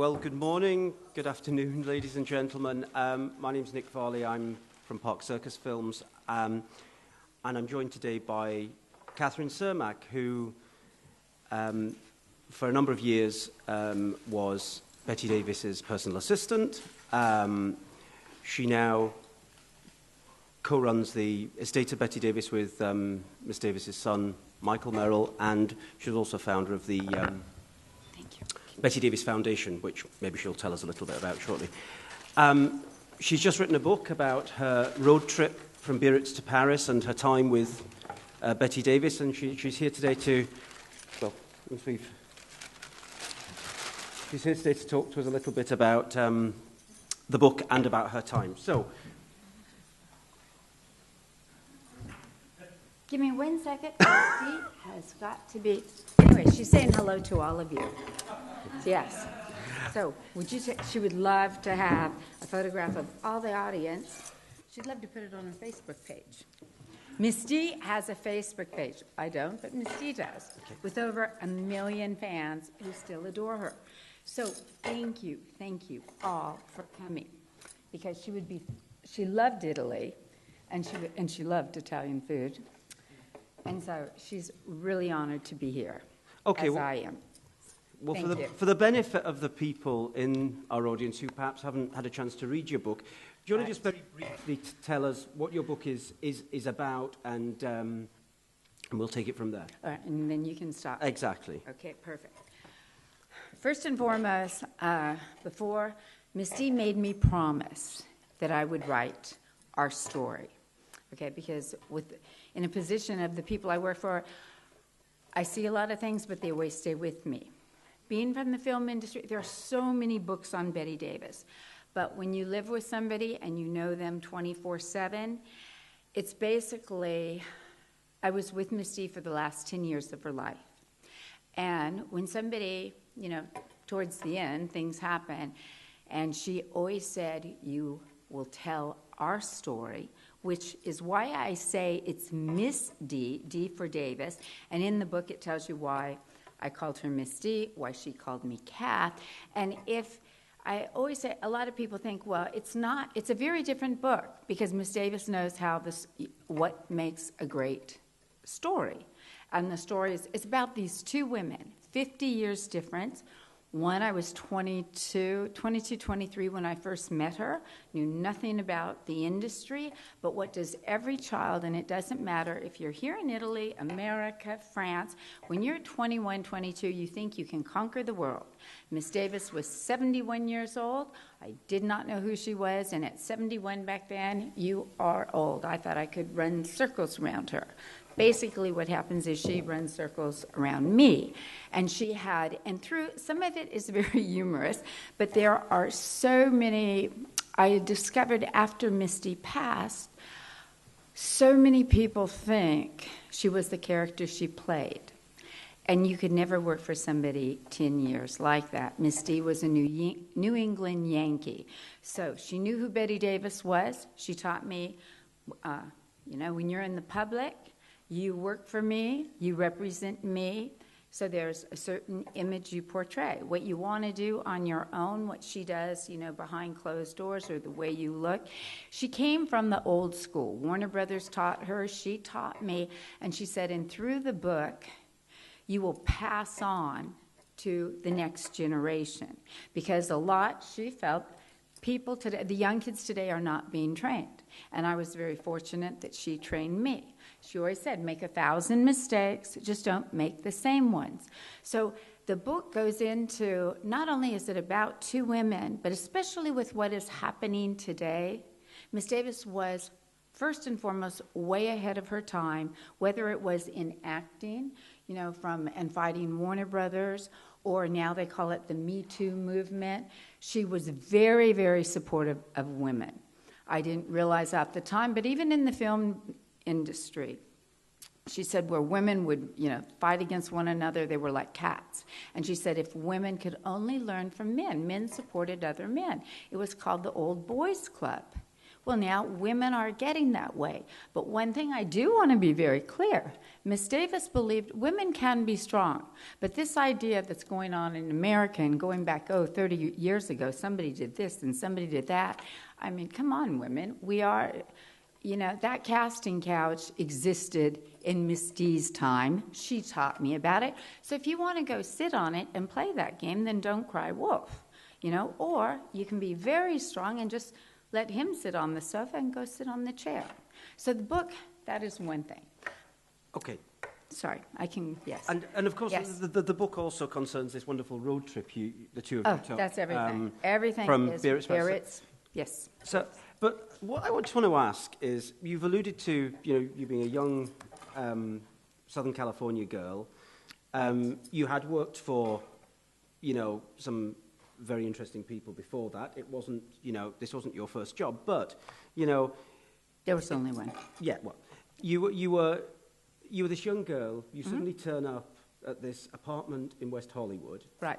Well, good morning, good afternoon, ladies and gentlemen. My name's Nick Varley. I'm from Park Circus Films, and I'm joined today by Kathryn Sermak, who, for a number of years, was Bette Davis's personal assistant. She now co-runs the estate of Bette Davis with Miss Davis's son, Michael Merrill, and she's also founder of the Bette Davis Foundation, which maybe she'll tell us a little bit about shortly. She's just written a book about her road trip from Biarritz to Paris and her time with Bette Davis, and she's here today to, well, she's here today to talk to us a little bit about the book and about her time. So, give me 1 second. She has got to be. Anyway, she's saying hello to all of you. Yes. So, would you say she would love to have a photograph of all the audience? She'd love to put it on her Facebook page. Misty has a Facebook page. I don't, but Misty does, with over 1 million fans who still adore her. So, thank you all for coming, because she loved Italy, and she loved Italian food. And so she's really honored to be here, as I am. Well, for the benefit of the people in our audience who perhaps haven't had a chance to read your book, do you want to just very briefly tell us what your book is about, and we'll take it from there. All right, and then you can stop. Exactly. Okay, perfect. First and foremost, before, Misty made me promise that I would write our story. Okay, because in a position of the people I work for, I see a lot of things, but they always stay with me. Being from the film industry, there are so many books on Bette Davis, but when you live with somebody and you know them 24/7, it's basically, I was with Misty for the last 10 years of her life. And when somebody, towards the end, things happen, and she always said, you will tell our story, which is why I say it's Miss D, D for Davis, and in the book it tells you why I called her Miss D, why she called me Kath, and I always say, a lot of people think, well, it's a very different book, because Miss Davis knows what makes a great story, and the story is about these two women, 50 years difference. One, I was 23 when I first met her, knew nothing about the industry, but what does every child, and it doesn't matter if you're here in Italy, America, France, when you're 21, 22, you think you can conquer the world. Miss Davis was 71 years old. I did not know who she was, and at 71 back then, you are old. I thought I could run circles around her. Basically what happens is she runs circles around me. And through, some of it is very humorous, but there are so many, I discovered after Misty passed, so many people think she was the character she played. And you could never work for somebody 10 years like that. Misty was a New England Yankee. So she knew who Bette Davis was. She taught me, when you're in the public, you work for me, you represent me, so there's a certain image you portray. What you want to do on your own, what she does, behind closed doors, or the way you look. She came from the old school. Warner Brothers taught her, she taught me, and she said, and through the book, you will pass on to the next generation. Because she felt, people today, the young kids today are not being trained. And I was very fortunate that she trained me. She always said, make 1,000 mistakes, just don't make the same ones. So the book goes into, not only is it about two women, but especially with what is happening today, Miss Davis was, first and foremost, way ahead of her time, whether it was in acting, and fighting Warner Brothers, or now they call it the Me Too movement. She was very, very supportive of women. I didn't realize at the time, but even in the film industry, she said where women would, fight against one another, they were like cats. And she said if women could only learn from men supported other men. It was called the Old Boys Club. Well, now women are getting that way. But one thing I do want to be very clear, Miss Davis believed women can be strong. But this idea that's going on in America and going back, 30 years ago, somebody did this and somebody did that. I mean, come on, women. We are, that casting couch existed in Miss D's time. She taught me about it. So if you want to go sit on it and play that game, then don't cry wolf, Or you can be very strong and just let him sit on the sofa and go sit on the chair. So the book, that is one thing. Okay. Sorry, I can, yes. And of course, yes. the book also concerns this wonderful road trip the two of you took. Oh, that's everything. Everything from is Biarritz. Yes. So, but what I just want to ask is, you've alluded to, you being a young Southern California girl. You had worked for, some very interesting people before that. It wasn't, this wasn't your first job, but, There was only one. Yeah, well, you were this young girl. You suddenly turn up at this apartment in West Hollywood. Right.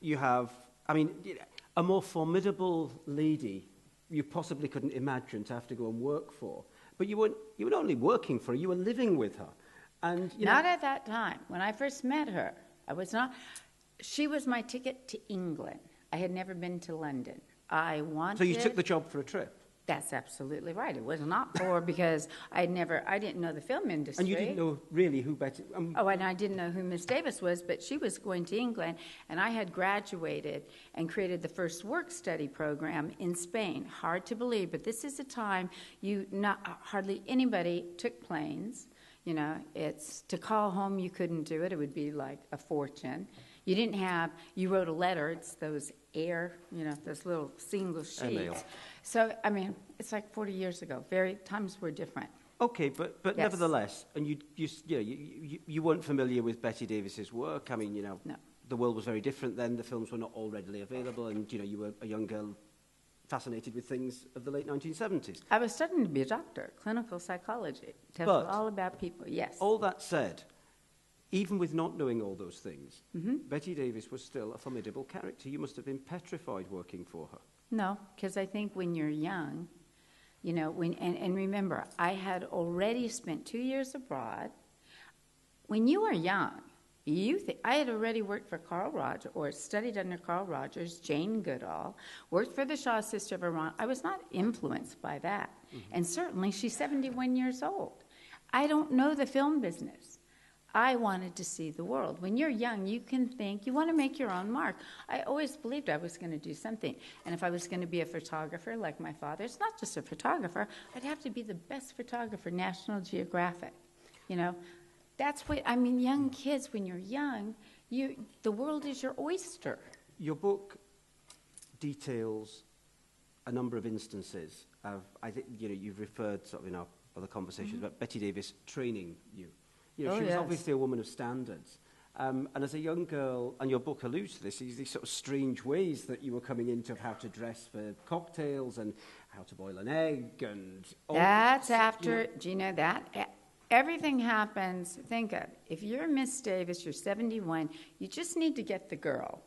You have, a more formidable lady you possibly couldn't imagine to have to go and work for. But you weren't only working for her, you were living with her. And not at that time. When I first met her, I was not. She was my ticket to England. I had never been to London. So you took the job for a trip? That's absolutely right. It was not for because I didn't know the film industry. And you didn't know really who Bette... and I didn't know who Miss Davis was, but she was going to England, and I had graduated and created the first work-study program in Spain. Hard to believe, but this is a time hardly anybody took planes. It's to call home, you couldn't do it. It would be like a fortune. You wrote a letter. It's those those little single sheets. Email. So, it's like 40 years ago. Times were different. Okay, but Yes. Nevertheless, and you weren't familiar with Bette Davis's work. No. The world was very different then. The films were not all readily available, and you were a young girl fascinated with things of the late 1970s. I was studying to be a doctor, clinical psychology. Tell But all about people. Yes. All that said, even with not knowing all those things, Bette Davis was still a formidable character. You must have been petrified working for her. No, because I think when you're young, and remember, I had already spent 2 years abroad. When you are young, I had already worked for Carl Rogers, or studied under Carl Rogers, Jane Goodall, worked for the Shaw Sister of Iran. I was not influenced by that. And certainly, she's 71 years old. I don't know the film business. I wanted to see the world. When you're young, you can think, you want to make your own mark. I always believed I was going to do something. And if I was going to be a photographer like my father, it's not just a photographer, I'd have to be the best photographer, National Geographic. That's what, young kids, when you're young, the world is your oyster. Your book details a number of instances of, I think, you've referred sort of in our other conversations about Bette Davis training you. She was obviously a woman of standards. And as a young girl, and your book alludes to this, these sort of strange ways that you were coming into how to dress for cocktails and how to boil an egg and... That's after, do you know that? Everything happens, think of, if you're Miss Davis, you're 71, you just need to get the girl.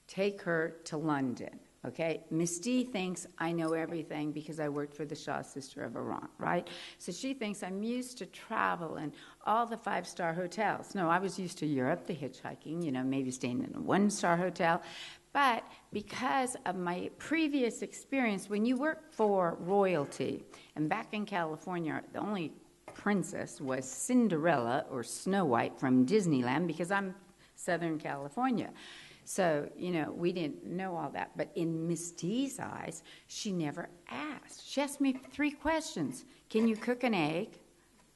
Take her to London, okay? Miss D thinks I know everything because I worked for the Shaw Sister of Iran, right? So she thinks I'm used to travel and all the five-star hotels. No, I was used to Europe, the hitchhiking, maybe staying in a one-star hotel. But because of my previous experience, when you work for royalty, and back in California, the only princess was Cinderella or Snow White from Disneyland because I'm Southern California. So, we didn't know all that. But in Miss D's eyes, she never asked. She asked me 3 questions. Can you cook an egg?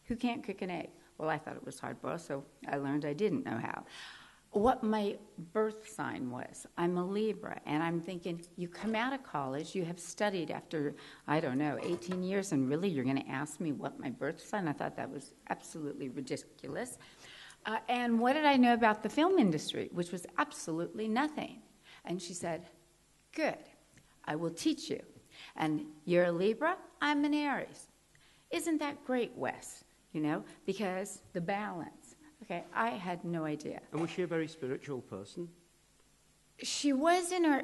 Who can't cook an egg? Well, I thought it was hard-boiled, so I learned I didn't know how. What my birth sign was. I'm a Libra, and I'm thinking, you come out of college, you have studied after, 18 years, and really you're going to ask me what my birth sign? I thought that was absolutely ridiculous. And what did I know about the film industry, which was absolutely nothing? And she said, good, I will teach you. And you're a Libra, I'm an Aries. Isn't that great, Wes? Because the balance. Okay, I had no idea. And was she a very spiritual person? She was in her,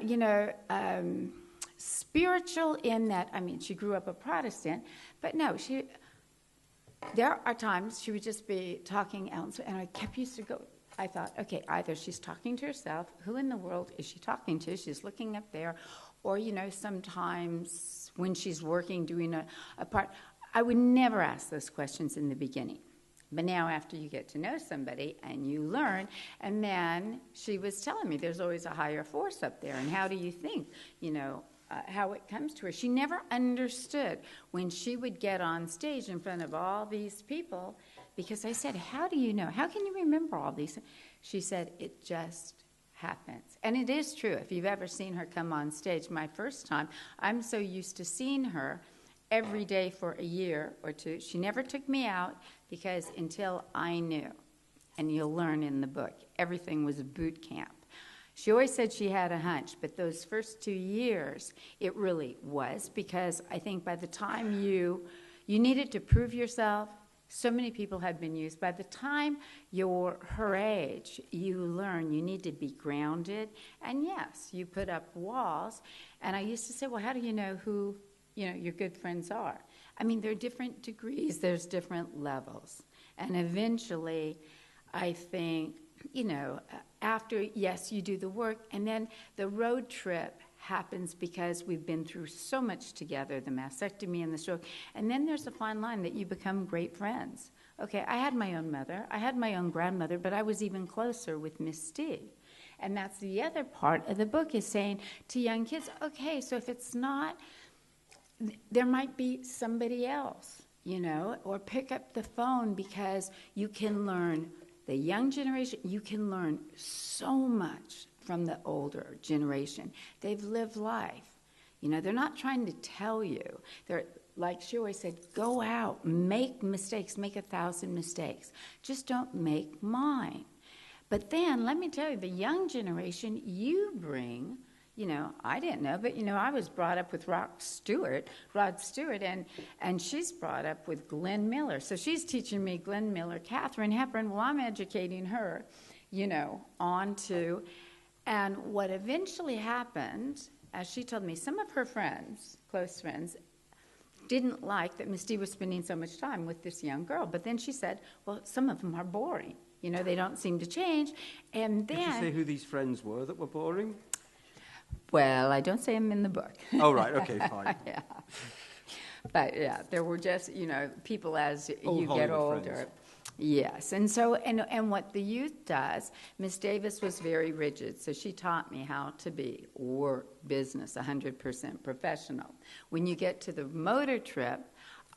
spiritual in that, I mean, she grew up a Protestant, but no, there are times she would just be talking out, and I kept used to go, I thought, okay, either she's talking to herself, who in the world is she talking to? She's looking up there, or, sometimes when she's working, doing a part, I would never ask those questions in the beginning. But now after you get to know somebody and you learn, and then she was telling me there's always a higher force up there, and how do you think, how it comes to her. She never understood when she would get on stage in front of all these people, because I said, how do you know? How can you remember all these? She said, it just happens. And it is true. If you've ever seen her come on stage, my first time, I'm so used to seeing her every day for a year or two. She never took me out, because until I knew, and you'll learn in the book, everything was a boot camp. She always said she had a hunch, but those first 2 years, it really was, because I think by the time you needed to prove yourself, so many people had been used. By the time you're her age, you learn you need to be grounded, and yes, you put up walls. And I used to say, well, how do you know who your good friends are? I mean, there are different degrees, there's different levels. And eventually, I think, after, yes, you do the work, and then the road trip happens because we've been through so much together, the mastectomy and the stroke, and then there's a fine line that you become great friends. Okay, I had my own mother, I had my own grandmother, but I was even closer with Miss D. And that's the other part of the book, is saying to young kids, okay, so if it's not, there might be somebody else, or pick up the phone, because you can learn. The young generation, you can learn so much from the older generation. They've lived life. They're not trying to tell you. They're, like she always said, go out, make mistakes, make 1,000 mistakes. Just don't make mine. But then, let me tell you, the young generation, you bring, I didn't know, but, I was brought up with Rod Stewart, and she's brought up with Glenn Miller. So she's teaching me Glenn Miller, Katharine Hepburn. Well, I'm educating her, on to. And what eventually happened, as she told me, some of her friends, close friends, didn't like that Miss D was spending so much time with this young girl. But then she said, well, some of them are boring. They don't seem to change. And then... Did you say who these friends were that were boring? Well, I don't say them in the book. Oh, right, okay, fine. Yeah. But, yeah, there were just, people as you Hollywood get older. Friends. Yes, and so, and what the youth does, Miss Davis was very rigid, so she taught me how to be work, business, 100% professional. When you get to the motor trip,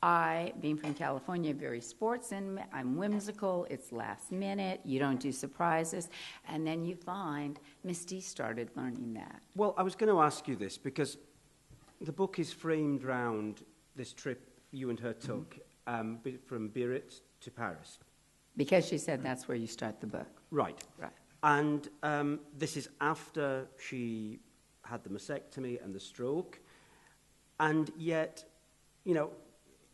I, being from California, very sports, and I'm whimsical, it's last minute, you don't do surprises, and then you find Miss D started learning that. Well, I was going to ask you this, because the book is framed round this trip you and her took from Biarritz to Paris. Because she said that's where you start the book. Right. Right. And this is after she had the mastectomy and the stroke, and yet,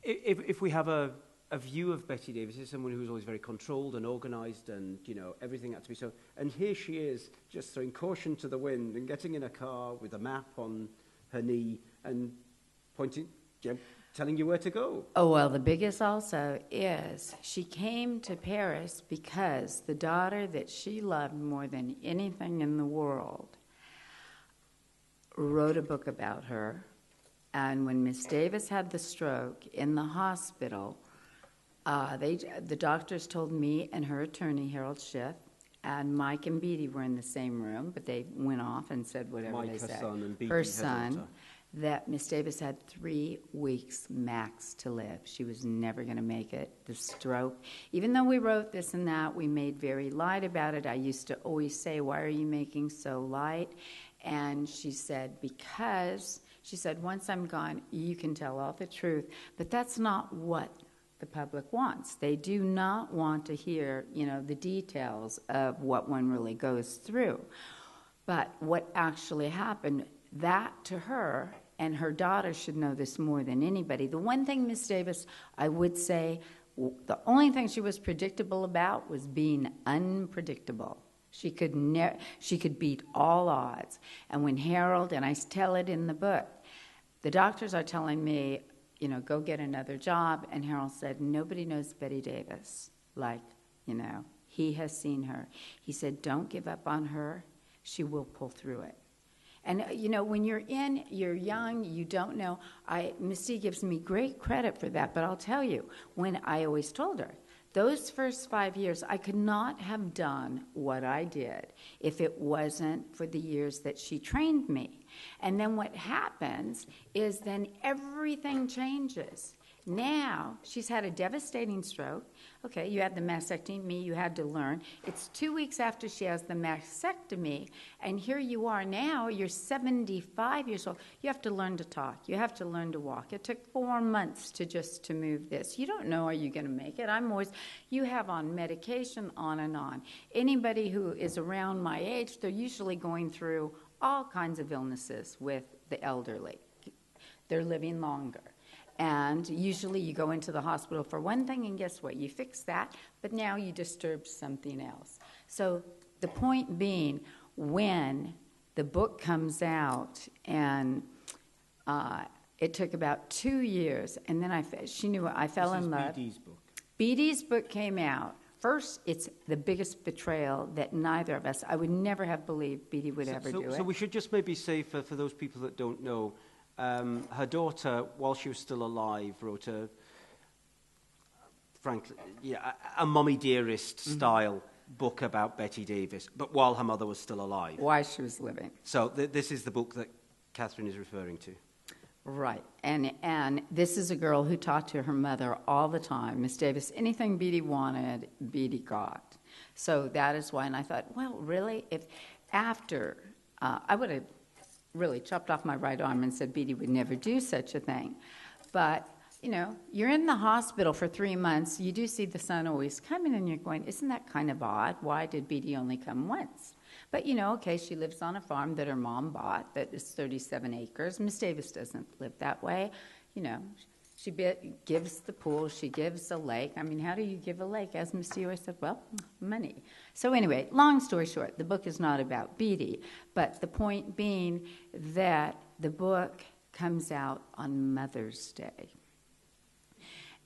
if we have a view of Bette Davis as someone who's always very controlled and organised, and everything had to be so, and here she is just throwing caution to the wind and getting in a car with a map on her knee and pointing, telling you where to go. Oh, well, the biggest also is she came to Paris because the daughter that she loved more than anything in the world wrote a book about her. And when Miss Davis had the stroke in the hospital, the doctors told me and her attorney, Harold Schiff, and Mike and Beattie were in the same room, but they went off and said whatever Mike, they said. Son, and Beattie, her son, daughter. That Miss Davis had 3 weeks max to live. She was never going to make it. The stroke, even though we wrote this and that, we made very light about it. I used to always say, why are you making so light? And she said, because... She said, once I'm gone, you can tell all the truth. But that's not what the public wants. They do not want to hear, the details of what one really goes through. But what actually happened, that to her, and her daughter should know this more than anybody. The one thing, Miss Davis, I would say, the only thing she was predictable about was being unpredictable. She could beat all odds. And when Harold, and I tell it in the book, the doctors are telling me, you know, go get another job. And Harold said, nobody knows Bette Davis. Like, you know, he has seen her. He said, don't give up on her. She will pull through it. And, you know, when you're young, you don't know. Misty gives me great credit for that, but I'll tell you, when I always told her, those first 5 years, I could not have done what I did if it wasn't for the years that she trained me. And then what happens is then everything changes. Now, she's had a devastating stroke. Okay, you had the mastectomy, you had to learn. It's 2 weeks after she has the mastectomy, and here you are now, you're 75 years old. You have to learn to talk. You have to learn to walk. It took 4 months to move this. You don't know, are you going to make it? You have on medication, on and on. Anybody who is around my age, they're usually going through all kinds of illnesses with the elderly. They're living longer. And usually you go into the hospital for one thing, and guess what? You fix that, but now you disturb something else. So the point being, when the book comes out, and it took about 2 years, and then she knew I fell in love. Bede's book. Bede's book came out. First, it's the biggest betrayal that neither of us, I would never have believed Bede would ever do it. So we should just maybe say, for those people that don't know, her daughter, while she was still alive, wrote a Mommy Dearest style book about Bette Davis, but while her mother was still alive. While she was living. So this is the book that Kathryn is referring to. Right, and this is a girl who talked to her mother all the time. Miss Davis, anything Bede wanted, Bede got. So that is why, and I thought, well, really, if after, I would have really chopped off my right arm and said Bede would never do such a thing. But, you know, you're in the hospital for 3 months, you do see the son always coming, and you're going, isn't that kind of odd? Why did Bede only come once? But, you know, okay, she lives on a farm that her mom bought that is 37 acres. Miss Davis doesn't live that way. You know, she gives the pool, she gives a lake. I mean, how do you give a lake? As Miss D always said, well, money. So anyway, long story short, the book is not about Bede, but the point being that the book comes out on Mother's Day.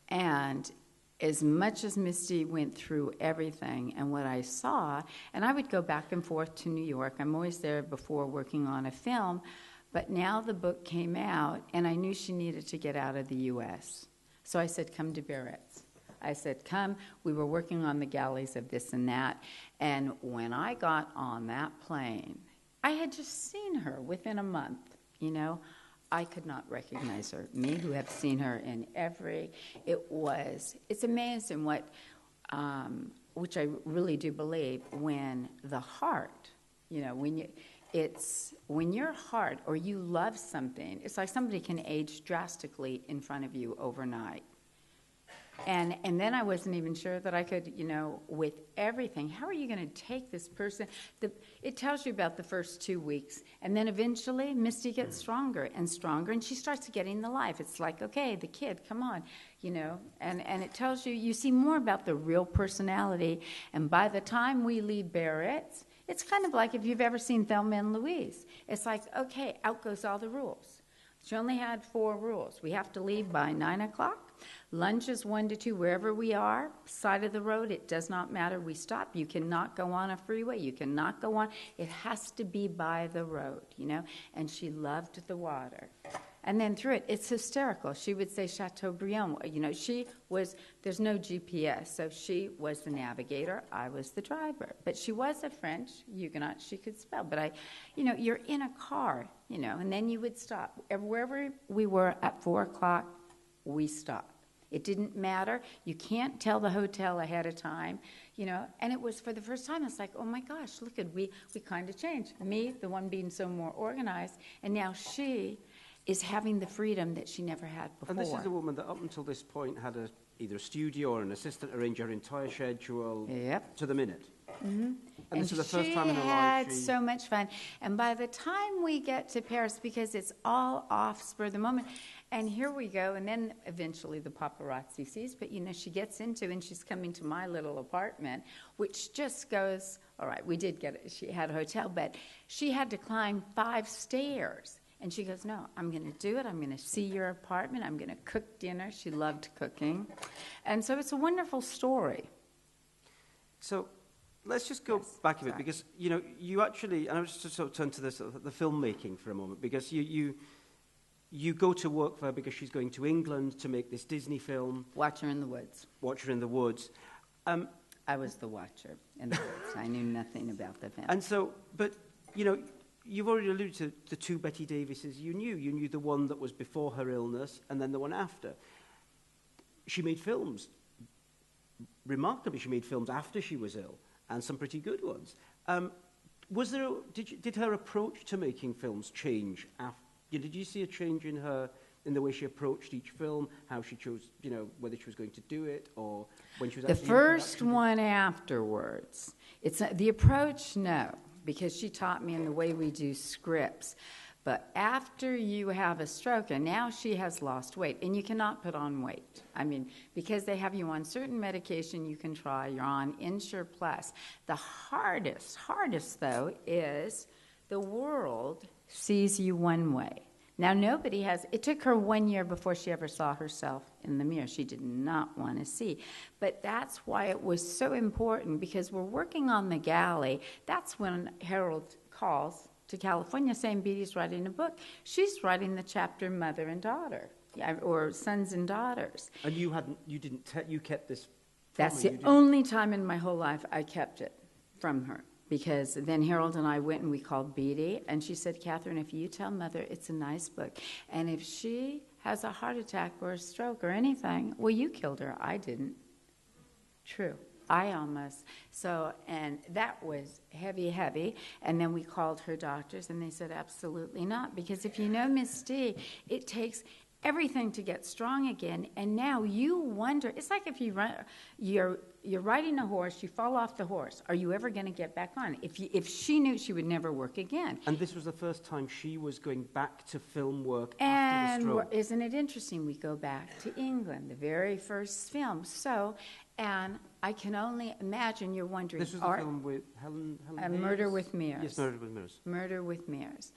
And as much as Misty went through everything and what I saw, and I would go back and forth to New York. I'm always there before working on a film, but now the book came out, and I knew she needed to get out of the U.S. So I said, come to Barrett's. I said, come. We were working on the galleys of this and that, and when I got on that plane, I had just seen her within a month, you know. I could not recognize her. Me, who have seen her in it's amazing what, which I really do believe, when the heart, you know, when your heart or you love something, it's like somebody can age drastically in front of you overnight. And then I wasn't even sure that I could, you know, with everything, how are you going to take this person? It tells you about the first 2 weeks, and then eventually Misty gets stronger and stronger, and she starts getting the life. It's like, okay, the kid, come on, you know, and it tells you see more about the real personality, and by the time we leave Barrett's, it's kind of like if you've ever seen Thelma and Louise. It's like, okay, out goes all the rules. She only had 4 rules. We have to leave by 9 o'clock. Lunch is 1 to 2, wherever we are, side of the road, it does not matter. We stop. You cannot go on a freeway. You cannot go on. It has to be by the road, you know. And she loved the water. And then through it, it's hysterical. She would say Chateaubriand. You know, there's no GPS, so she was the navigator. I was the driver. But she was a French Huguenot. She could spell. But you're in a car, you know, and then you would stop. Wherever we were at 4 o'clock, we stopped. It didn't matter. You can't tell the hotel ahead of time, you know. And it was for the first time, it's like, oh my gosh, look at we kind of changed. Me, the one being so more organized, and now she is having the freedom that she never had before. And this is a woman that up until this point had either a studio or an assistant arrange her entire schedule to the minute. Mm-hmm. And this is the first time in her life she had so much fun. And by the time we get to Paris, because it's all off spur of the moment, and here we go, and then eventually the paparazzi sees, but you know, she gets into, and she's coming to my little apartment, which just goes, all right, we did get it. She had a hotel, but she had to climb 5 stairs. And she goes, no, I'm going to do it. I'm going to see your apartment. I'm going to cook dinner. She loved cooking. And so it's a wonderful story. So let's just go back a bit, because, you know, you actually, and I was just to sort of turn to this, the filmmaking for a moment, because you go to work for her because she's going to England to make this Disney film. Watch Her in the Woods. Watch Her in the Woods. I was the watcher in the woods. I knew nothing about the film. And so, but, you know, you've already alluded to the two Bette Davises you knew. You knew the one that was before her illness and then the one after. She made films. Remarkably, she made films after she was ill, and some pretty good ones. Was there? Did her approach to making films change? Did you see a change in her, in the way she approached each film, how she chose, you know, whether she was going to do it or when she was actually the first one afterwards? It's not, the approach, no, because she taught me in the way we do scripts. But after you have a stroke, and now she has lost weight, and you cannot put on weight. I mean, because they have you on certain medication you can try, you're on Insure Plus. The hardest though, is the world sees you one way. Now, nobody has, it took her 1 year before she ever saw herself in the mirror. She did not want to see. But that's why it was so important, because we're working on the galley. That's when Harold calls to California saying Bette's writing a book. She's writing the chapter Mother and Daughter, or Sons and Daughters. And you kept this from That's her, the only time in my whole life I kept it from her. Because then Harold and I went and we called Bette, and she said, Kathryn, if you tell Mother it's a nice book, and if she has a heart attack or a stroke or anything, well, you killed her. I didn't. True. I almost. So, and that was heavy. And then we called her doctors, and they said, absolutely not. Because if you know Miss D, it takes everything to get strong again. And now you wonder, it's like if you're riding a horse, you fall off the horse. Are you ever going to get back on? If she knew, she would never work again. And this was the first time she was going back to film work after the stroke. And isn't it interesting? We go back to England, the very first film. So, and I can only imagine you're wondering. This was the film with Helen Murder with Mirrors. Yes, Murder with Mirrors. Murder with Mirrors.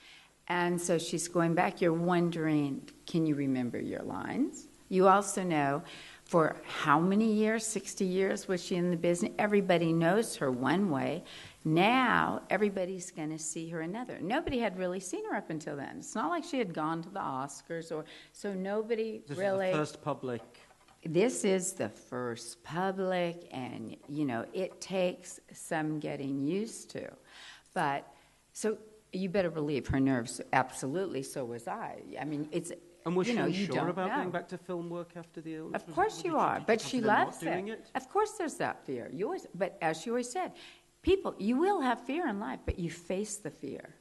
And so she's going back. You're wondering, can you remember your lines? You also know, for how many years, 60 years was she in the business? Everybody knows her one way. Now, everybody's going to see her another. Nobody had really seen her up until then. It's not like she had gone to the Oscars, so nobody really. This is the first public. This is the first public, and, you know, it takes some getting used to. But, so you better believe her nerves, absolutely, so was I. I mean, it's, and was you know, she you sure don't about know. going back to film work after the illness? Of course you are, but she loves it. Of course there's that fear. You always, but as she always said, people, you will have fear in life, but you face the fear.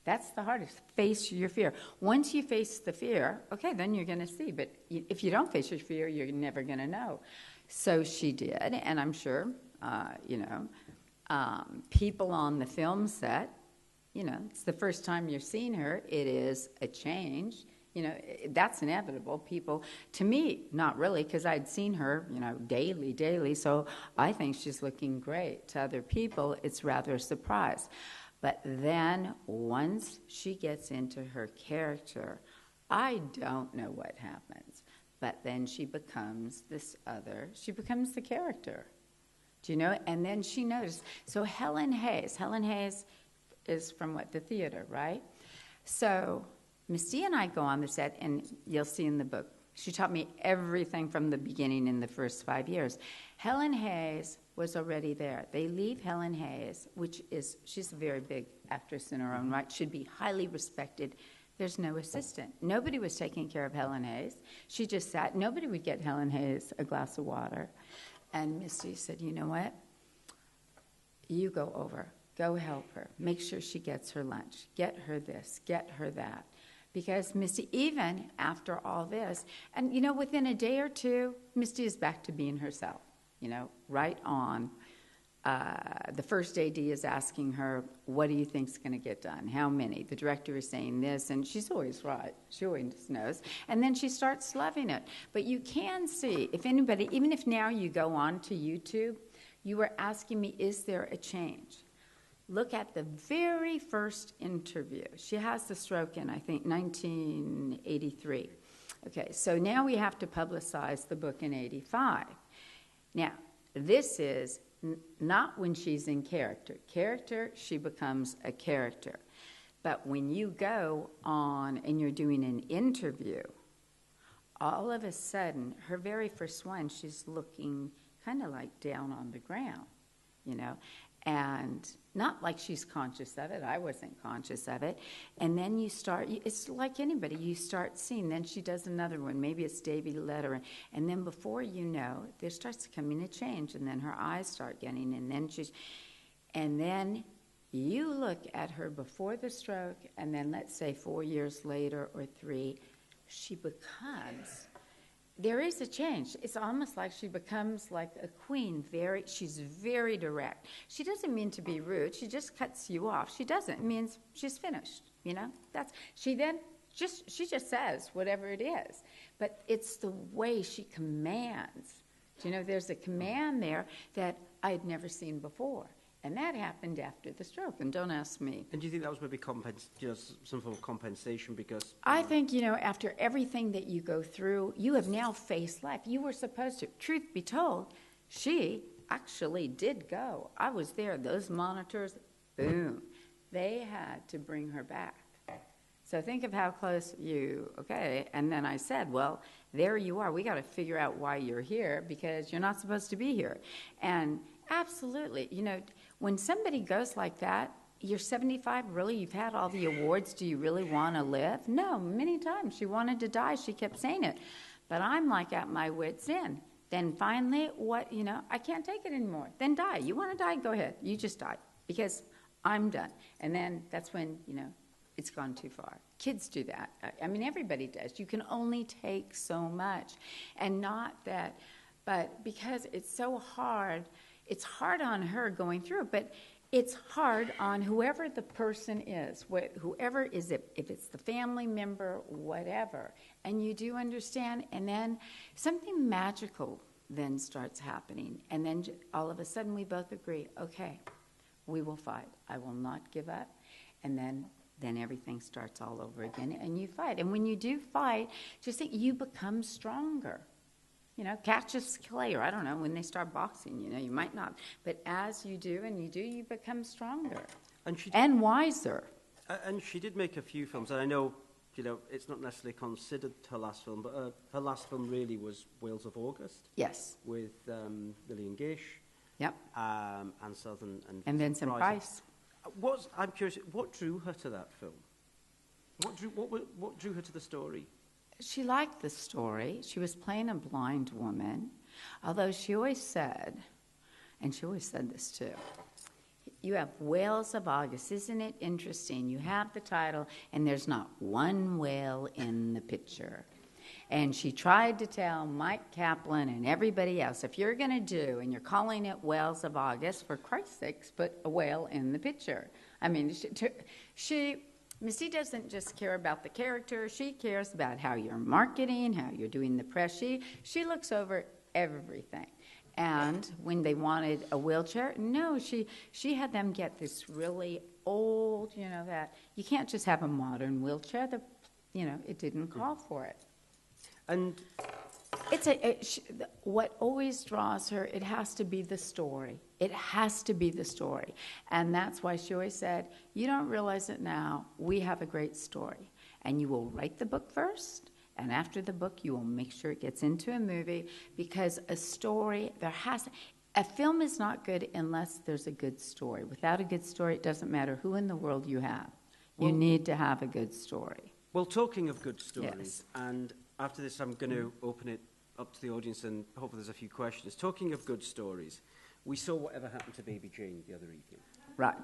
That's the hardest. Face your fear. Once you face the fear, okay, then you're going to see. But if you don't face your fear, you're never going to know. So she did, and I'm sure, people on the film set, you know, it's the first time you're seeing her. It is a change. You know, that's inevitable. People, to me, not really, because I'd seen her, you know, daily. So I think she's looking great. To other people, it's rather a surprise. But then once she gets into her character, I don't know what happens. But then she becomes she becomes the character. Do you know? And then she knows. So Helen Hayes is from the theater, right? So Miss D and I go on the set, and you'll see in the book, she taught me everything from the beginning in the first 5 years. Helen Hayes was already there. They leave Helen Hayes, she's a very big actress in her own right, should be highly respected. There's no assistant. Nobody was taking care of Helen Hayes. She just sat. Nobody would get Helen Hayes a glass of water. And Misty said, you know what? You go over. Go help her. Make sure she gets her lunch. Get her this. Get her that. Because Misty, even after all this, and, you know, within a day or two, Misty is back to being herself, you know, right on. The first AD is asking her, what do you think's going to get done? How many? The director is saying this, and she's always right. She always knows. And then she starts loving it. But you can see, if anybody, even if now you go on to YouTube, you were asking me, is there a change? look at the very first interview. She has the stroke in, I think, 1983. Okay, so now we have to publicize the book in 85. Now, this is not when she's in character. Character, she becomes a character. But when you go on and you're doing an interview, all of a sudden, her very first one, she's looking kind of like down on the ground, you know, and not like she's conscious of it. I wasn't conscious of it. And then you start, it's like anybody, you start seeing, then she does another one. Maybe it's Davy Letter. And then before you know, there starts coming a change, and then her eyes start getting, and then you look at her before the stroke, and then let's say 4 years later or 3, she becomes, there is a change. It's almost like she becomes like a queen. She's very direct. She doesn't mean to be rude. She just cuts you off. She doesn't. It means she's finished, you know? She just says whatever it is. But it's the way she commands. You know, there's a command there that I had never seen before. And that happened after the stroke, and don't ask me. And do you think that was maybe some form of compensation because... I think, you know, after everything that you go through, you have now faced life. You were supposed to. Truth be told, she actually did go. I was there. Those monitors, boom. They had to bring her back. So think of how close okay. And then I said, well, there you are. We got to figure out why you're here because you're not supposed to be here. And absolutely, you know, when somebody goes like that, you're 75, really? You've had all the awards. Do you really want to live? No, many times. She wanted to die. She kept saying it. But I'm like at my wit's end. Then finally, I can't take it anymore. Then die. You want to die? Go ahead. You just die because I'm done. And then that's when, you know, it's gone too far. Kids do that. I mean, everybody does. You can only take so much. And not that, but because it's so hard, it's hard on her going through it, but it's hard on whoever the person is, whoever is it, if it's the family member, whatever. And you do understand, and then something magical then starts happening. And then all of a sudden we both agree, okay, we will fight. I will not give up. And then everything starts all over again, and you fight. And when you do fight, just think you become stronger. You know, Cassius Clay, or I don't know, when they start boxing, you know, you might not. But as you do, you become stronger and wiser. And she did make a few films, and I know, you know, it's not necessarily considered her last film, but her last film really was Wales of August. Yes. With Lillian Gish. Yep. Anne Southern and Vincent Price. I'm curious, what drew her to that film? What drew her to the story? She liked the story. She was playing a blind woman, although she always said, and she always said this too, you have Whales of August. Isn't it interesting? You have the title, and there's not one whale in the picture. And she tried to tell Mike Kaplan and everybody else, if you're going to do, and you're calling it Whales of August, for Christ's sakes, put a whale in the picture. I mean, Missy doesn't just care about the character. She cares about how you're marketing, how you're doing the press. She looks over everything. And when they wanted a wheelchair, no, she had them get this really old, you know, that you can't just have a modern wheelchair. It didn't call for it. And what always draws her, it has to be the story. It has to be the story. And that's why she always said, you don't realize it now, we have a great story. And you will write the book first, and after the book, you will make sure it gets into a movie, because a story, a film is not good unless there's a good story. Without a good story, it doesn't matter who in the world you have. You need to have a good story. Well, talking of good stories, yes. And after this I'm going to open it up to the audience and hopefully there's a few questions. Talking of good stories, we saw Whatever Happened to Baby Jane the other evening. Right.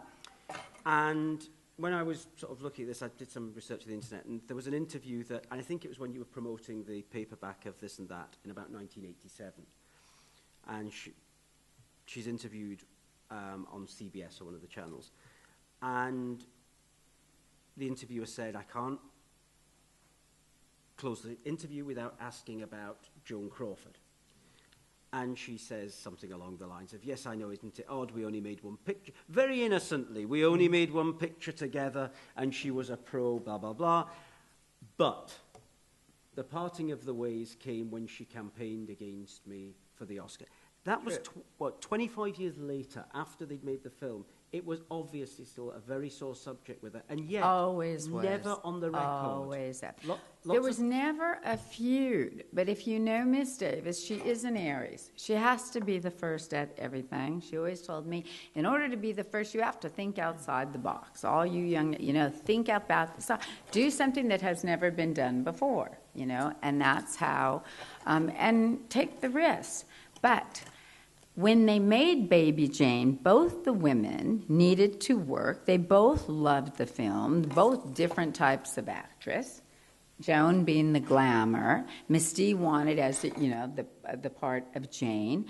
And when I was sort of looking at this, I did some research on the internet, and there was an interview and I think it was when you were promoting the paperback of This and That in about 1987. And she's interviewed on CBS or one of the channels. And the interviewer said, I can't close the interview without asking about Joan Crawford. And she says something along the lines of, yes, I know, isn't it odd, we only made one picture. Very innocently, we only made one picture together, and she was a pro, blah, blah, blah. But the parting of the ways came when she campaigned against me for the Oscar. That was, 25 years later, after they'd made the film. It was obviously still a very sore subject with her, and yet Always was. never on the record. Always. There was never a feud, but if you know Miss Davis, she is an Aries. She has to be the first at everything. She always told me, in order to be the first, you have to think outside the box. All you young, think about the side. Do something that has never been done before, and that's how, and take the risk. But when they made Baby Jane, both the women needed to work. They both loved the film, both different types of actress. Joan being the glamour, Miss D wanted as the part of Jane.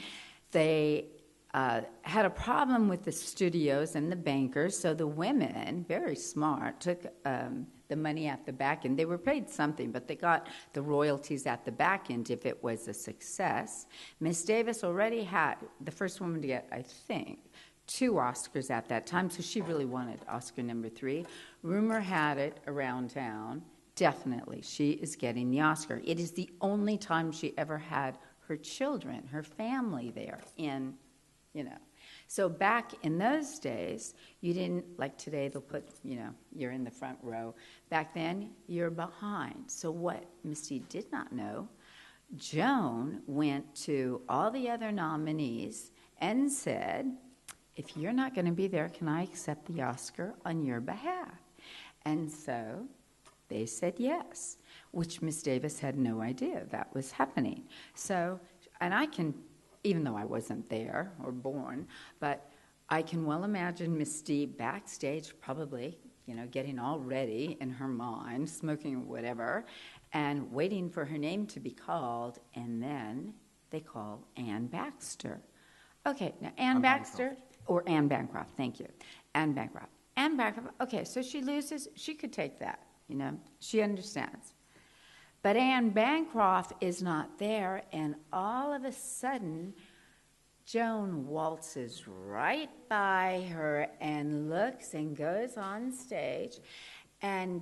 They had a problem with the studios and the bankers, so the women, very smart, took the money at the back end. They were paid something, but they got the royalties at the back end if it was a success. Miss Davis already had, the first woman to get, I think, 2 Oscars at that time, so she really wanted Oscar number 3. Rumor had it around town, definitely, she is getting the Oscar. It is the only time she ever had her children, her family there in, So back in those days, you didn't, like today, they'll put, you're in the front row. Back then, you're behind. So what Misty did not know, Joan went to all the other nominees and said, if you're not going to be there, can I accept the Oscar on your behalf? And so they said yes, which Miss Davis had no idea that was happening. So, and I can, even though I wasn't there or born, but I can well imagine Miss D backstage probably, getting all ready in her mind, smoking or whatever, and waiting for her name to be called, and then they call Anne Baxter. Okay, now Anne Baxter, or Anne Bancroft, thank you. Anne Bancroft. Anne Bancroft, okay, so she loses, she could take that, she understands. But Anne Bancroft is not there, and all of a sudden, Joan waltzes right by her and looks and goes on stage and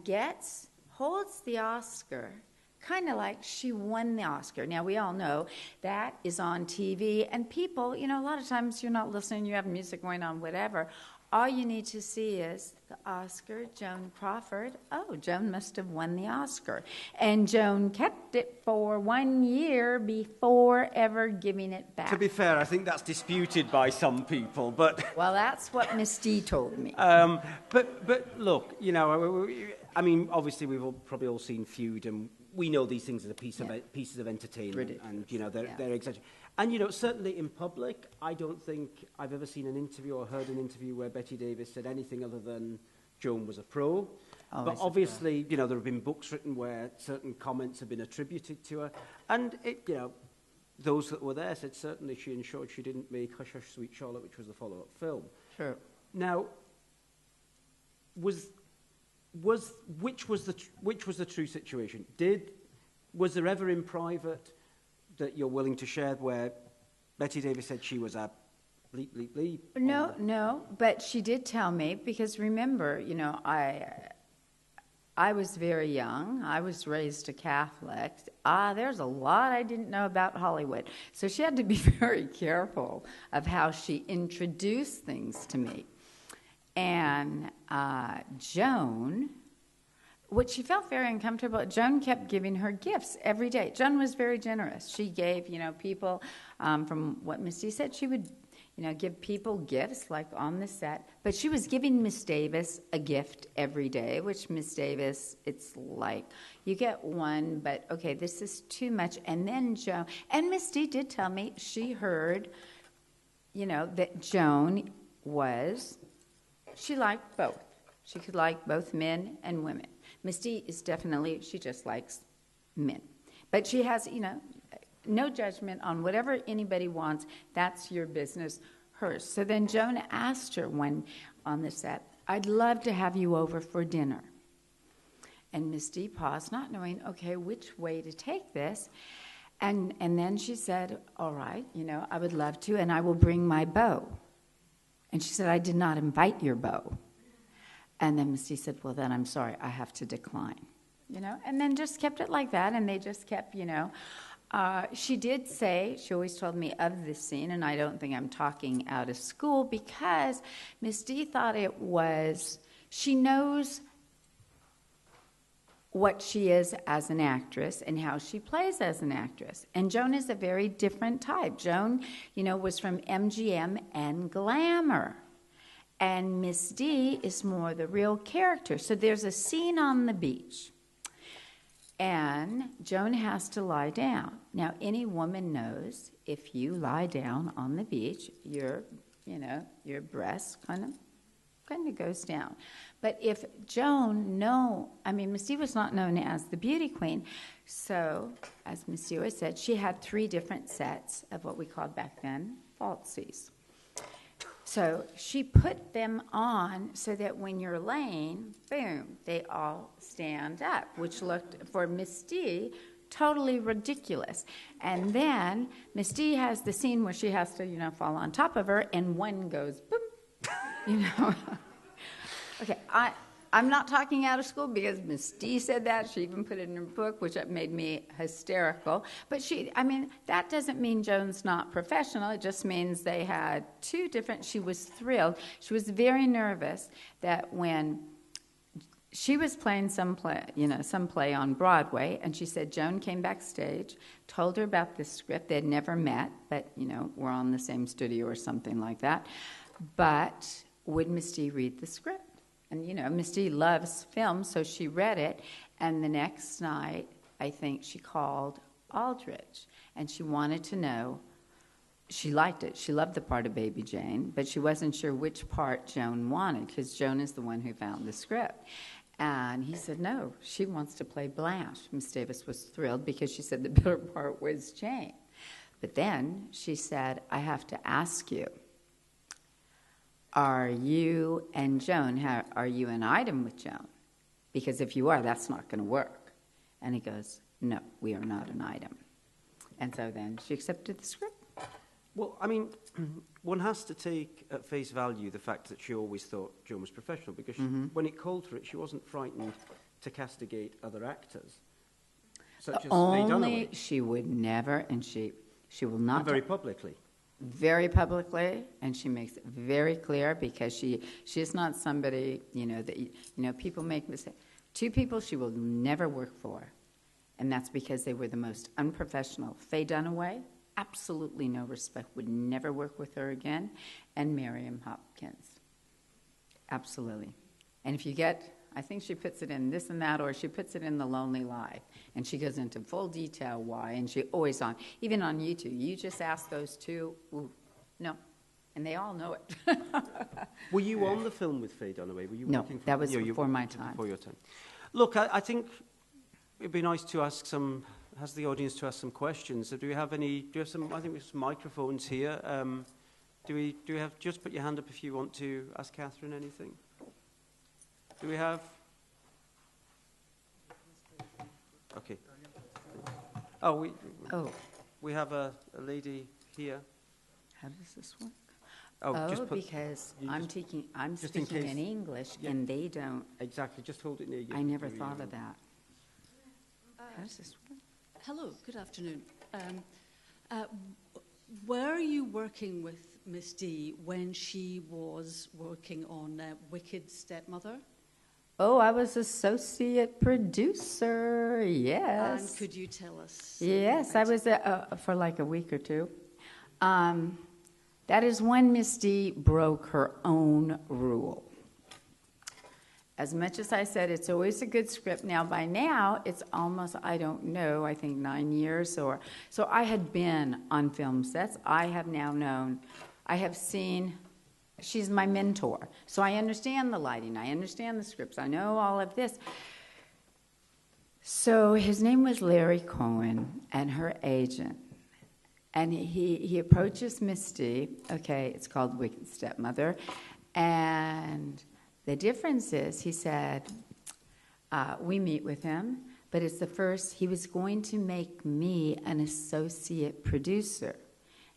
holds the Oscar, kind of like she won the Oscar. Now, we all know that is on TV, and people, a lot of times you're not listening, you have music going on, whatever. All you need to see is the Oscar, Joan Crawford. Oh, Joan must have won the Oscar. And Joan kept it for 1 year before ever giving it back. To be fair, I think that's disputed by some people, but... Well, that's what Miss D told me. But look, obviously we've probably all seen Feud, and we know these things are pieces of entertainment. Ridiculous. And, they're exaggerated. And, certainly in public, I don't think I've ever seen an interview or heard an interview where Bette Davis said anything other than Joan was a pro. But obviously, there have been books written where certain comments have been attributed to her. And, those that were there said certainly she ensured she didn't make Hush Hush Sweet Charlotte, which was the follow-up film. Sure. Now, which was the true situation? Was there ever in private that you're willing to share where Bette Davis said she was a bleep, bleep, bleep? No, but she did tell me, because remember, I was very young. I was raised a Catholic. There's a lot I didn't know about Hollywood. So she had to be very careful of how she introduced things to me. And Joan... What she felt very uncomfortable, Joan kept giving her gifts every day. Joan was very generous. She gave, people, from what Misty said, she would, give people gifts, like on the set. But she was giving Miss Davis a gift every day, which Miss Davis, it's like, you get one, but, okay, this is too much. And then Joan, and Misty did tell me she heard, that Joan she liked both. She could like both men and women. Misty is definitely, she just likes men. But she has, no judgment on whatever anybody wants. That's your business, hers. So then Joan asked her on the set, I'd love to have you over for dinner. And Misty paused, not knowing, okay, which way to take this. And then she said, all right, I would love to, and I will bring my bow. And she said, I did not invite your beau. And then Misty said, well, then I'm sorry, I have to decline. And then just kept it like that, and they just kept, She did say, she always told me of this scene, and I don't think I'm talking out of school, because Misty thought it was, she knows what she is as an actress and how she plays as an actress. And Joan is a very different type. Joan, was from MGM and glamour. And Miss D is more the real character. So there's a scene on the beach. And Joan has to lie down. Now, any woman knows if you lie down on the beach, your breast kind of goes down. But if Joan, Misty was not known as the beauty queen. So, as Miss Stewart said, she had 3 different sets of what we called back then falsies. So she put them on so that when you're laying, boom, they all stand up, which looked, for Misty, totally ridiculous. And then Misty has the scene where she has to, fall on top of her, and one goes, boom, Okay, I'm not talking out of school because Miss D said that. She even put it in her book, which made me hysterical. But that doesn't mean Joan's not professional. It just means they had 2 different, she was thrilled. She was very nervous that when she was playing some play on Broadway, and she said Joan came backstage, told her about this script. They'd never met, but, we're on the same studio or something like that. But would Miss D read the script? And, Miss D loves film, so she read it. And the next night, I think she called Aldrich. And she wanted to know, she liked it. She loved the part of Baby Jane, but she wasn't sure which part Joan wanted, because Joan is the one who found the script. And he said, no, she wants to play Blanche. Miss Davis was thrilled because she said the better part was Jane. But then she said, I have to ask you, are you and Joan, are you an item with Joan? Because if you are, that's not going to work. And he goes, no, we are not an item. And so then she accepted the script. Well, one has to take at face value the fact that she always thought Joan was professional, because when it called for it, she wasn't frightened to castigate other actors, such as Faye Dunaway. She would never, and she will not. And very publicly. Very publicly, and she makes it very clear, because she is not somebody, that, people make mistakes. 2 people she will never work for, and that's because they were the most unprofessional. Faye Dunaway, absolutely no respect, would never work with her again, and Miriam Hopkins. Absolutely. And if you get, I think she puts it in This and That, or she puts it in The Lonely Life, and she goes into full detail why, and she always even on YouTube, you just ask those 2, ooh, no, and they all know it. Were you on the film with Faye Dunaway? Were you no, working for, that was before my time. Before your time. Look, I think it'd be nice to ask the audience to ask some questions. So do you have some, I think we have some microphones here. Do we have, just put your hand up if you want to ask Kathryn anything. Do we have? Okay. We have a lady here. How does this work? Because I'm speaking in English, and they don't. Exactly. Just hold it near you. I never thought of that. How does this work? Hello. Good afternoon. Were you working with Miss D when she was working on Wicked Stepmother? Oh, I was associate producer, yes. And could you tell us? Yes, I was for like a week or 2. That is when Miss D broke her own rule. As much as I said it's always a good script, now by now it's almost, I don't know, I think 9 years or so. I had been on film sets. I have now known, I have seen. She's my mentor, so I understand the lighting, I understand the scripts, I know all of this. So his name was Larry Cohen, and her agent, and he approaches Misty. Okay, it's called Wicked Stepmother, and the difference is, he said, we meet with him, but it's the first, he was going to make me an associate producer.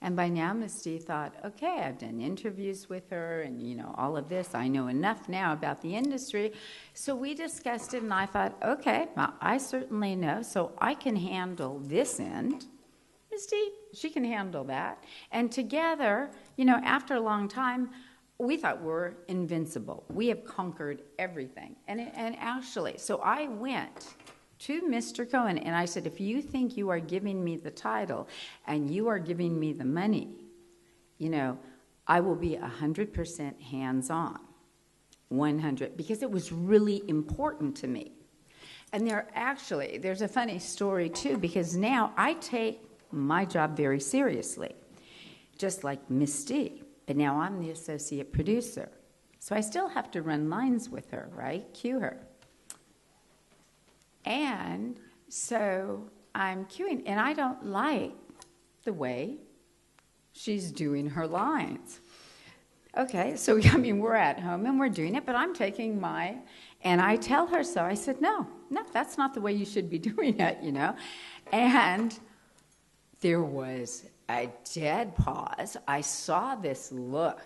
And by now, Misty thought, okay, I've done interviews with her and, all of this. I know enough now about the industry. So we discussed it, and I thought, okay, well, I certainly know, so I can handle this end. Misty, she can handle that. And together, after a long time, we thought we're invincible. We have conquered everything. And actually, so I went to Mr. Cohen, and I said, if you think you are giving me the title and you are giving me the money, I will be 100% hands-on, 100, because it was really important to me. And there's a funny story, too, because now I take my job very seriously, just like Miss D, but now I'm the associate producer. So I still have to run lines with her, right? Cue her. And so I'm cueing, and I don't like the way she's doing her lines. Okay, so we're at home and we're doing it, but I'm taking and I tell her so. I said, no, that's not the way you should be doing it, And there was a dead pause. I saw this look,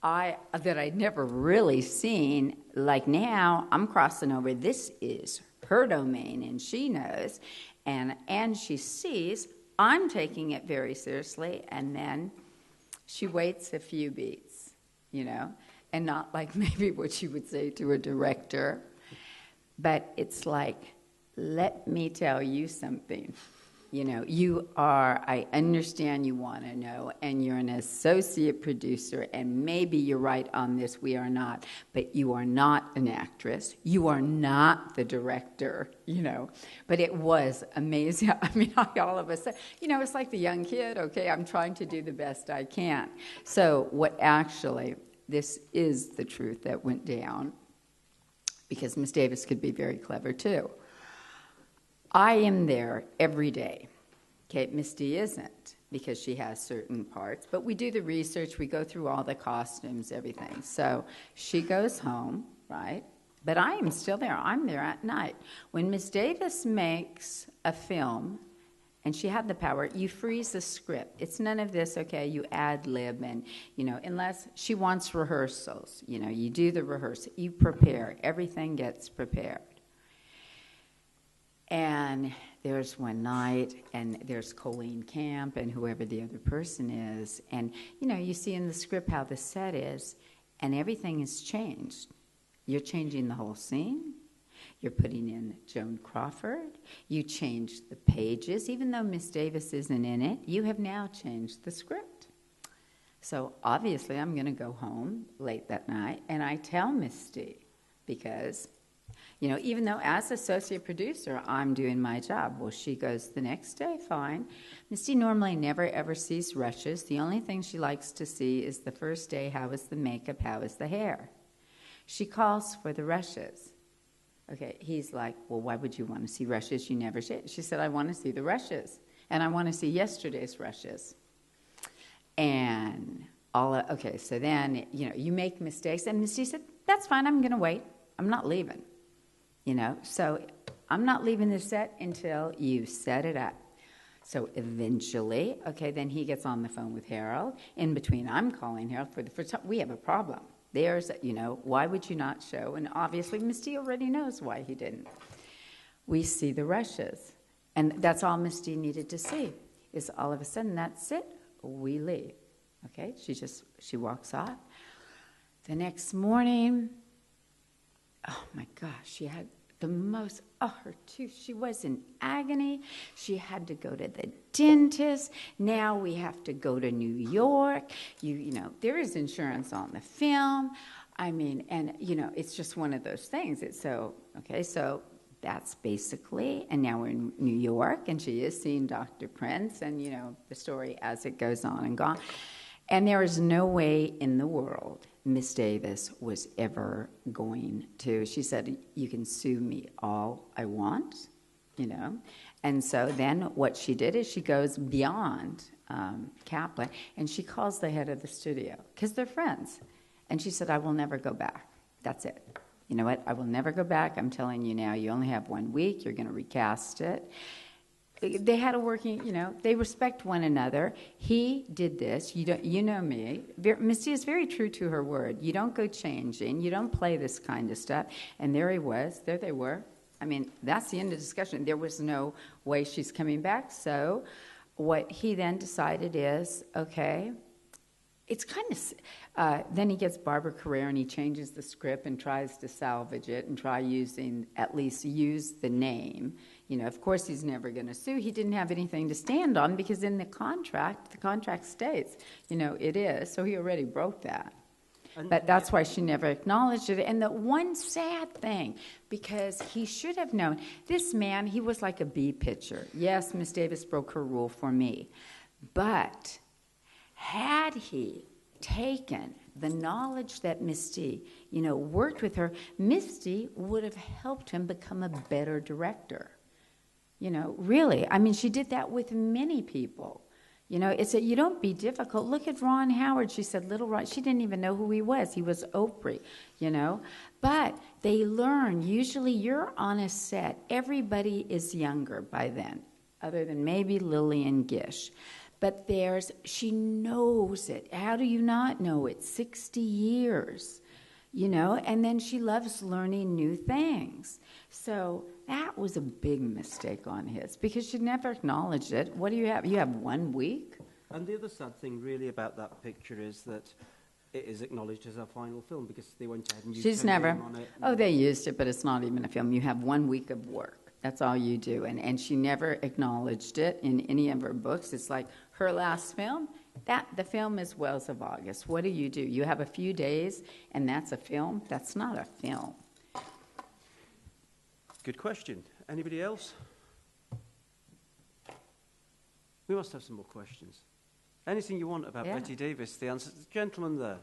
that I'd never really seen. Like, now I'm crossing over. This is her domain, and she knows, and she sees I'm taking it very seriously. And then she waits a few beats, and not like maybe what you would say to a director, but it's like, let me tell you something. I understand you want to know, and you're an associate producer, and maybe you're right on this, we are not, but you are not an actress. You are not the director, But it was amazing. All of a sudden, it's like the young kid, okay, I'm trying to do the best I can. So this is the truth that went down, because Miss Davis could be very clever, too. I am there every day. Okay, Misty isn't, because she has certain parts. But we do the research. We go through all the costumes, everything. So she goes home, right? But I am still there. I'm there at night. When Miss Davis makes a film, and she had the power, you freeze the script. It's none of this, okay, you ad-lib, and, unless she wants rehearsals. You do the rehearsal. You prepare. Everything gets prepared. And there's one night, and there's Colleen Camp and whoever the other person is. And, you see in the script how the set is, and everything is changed. You're changing the whole scene. You're putting in Joan Crawford. You change the pages. Even though Miss Davis isn't in it, you have now changed the script. So obviously I'm going to go home late that night, and I tell Misty, because even though as associate producer, I'm doing my job. Well, she goes the next day, fine. Misty normally never, ever sees rushes. The only thing she likes to see is the first day, how is the makeup, how is the hair. She calls for the rushes. Okay, he's like, well, why would you want to see rushes? You never see it. She said, I want to see the rushes, and I want to see yesterday's rushes. And so then, you make mistakes. And Misty said, that's fine, I'm going to wait. I'm not leaving. So I'm not leaving the set until you set it up. So eventually, okay, then he gets on the phone with Harold. In between, I'm calling Harold for the first time. We have a problem. There's, why would you not show? And obviously, Misty already knows why he didn't. We see the rushes. And that's all Misty needed to see, is all of a sudden, that's it, we leave. Okay, she walks off. The next morning, oh my gosh, she had the most, her tooth, she was in agony. She had to go to the dentist. Now we have to go to New York. There is insurance on the film. And, it's just one of those things. So that's basically, and now we're in New York, and she is seeing Dr. Prince, and, the story as it goes on and gone. And there is no way in the world Miss Davis was ever going to. She said, you can sue me all I want, And so then what she did is she goes beyond Kaplan, and she calls the head of the studio, because they're friends. And she said, I will never go back. That's it. you know what, I will never go back. I'm telling you now, you only have 1 week. You're going to recast it. They had a working, you know, they respect one another. He did this. You know me. Misty is very true to her word. You don't go changing. You don't play this kind of stuff. And there he was. There they were. I mean, that's the end of the discussion. There was no way she's coming back. So what he then decided is, okay, it's kind of, then he gets Barbara Carrere and he changes the script and tries to salvage it and try using, at least use the name. You know, of course he's never going to sue. He didn't have anything to stand on because in the contract states, you know, it is. So he already broke that. But that's why she never acknowledged it. And the one sad thing, because he should have known, this man, he was like a B pitcher. Yes, Miss Davis broke her rule for me. But had he taken the knowledge that Misty, you know, worked with her, Misty would have helped him become a better director. You know, really. I mean, she did that with many people. You know, it's you don't be difficult. Look at Ron Howard. She said, little Ron, she didn't even know who he was. He was Oprah, you know. But they learn. Usually you're on a set. Everybody is younger by then, other than maybe Lillian Gish. But she knows it. How do you not know it? 60 years, you know, and then she loves learning new things. So that was a big mistake on his because she never acknowledged it. What do you have? You have 1 week? And the other sad thing really about that picture is that it is acknowledged as a final film because they went ahead and used her name on it. Oh, they used it, but it's not even a film. You have 1 week of work. That's all you do. And she never acknowledged it in any of her books. It's like her last film, the film is Wells of August. What do? You have a few days, and that's a film? That's not a film. Good question. Anybody else? We must have some more questions. Anything you want about Bette Davis, the answer. The gentleman there.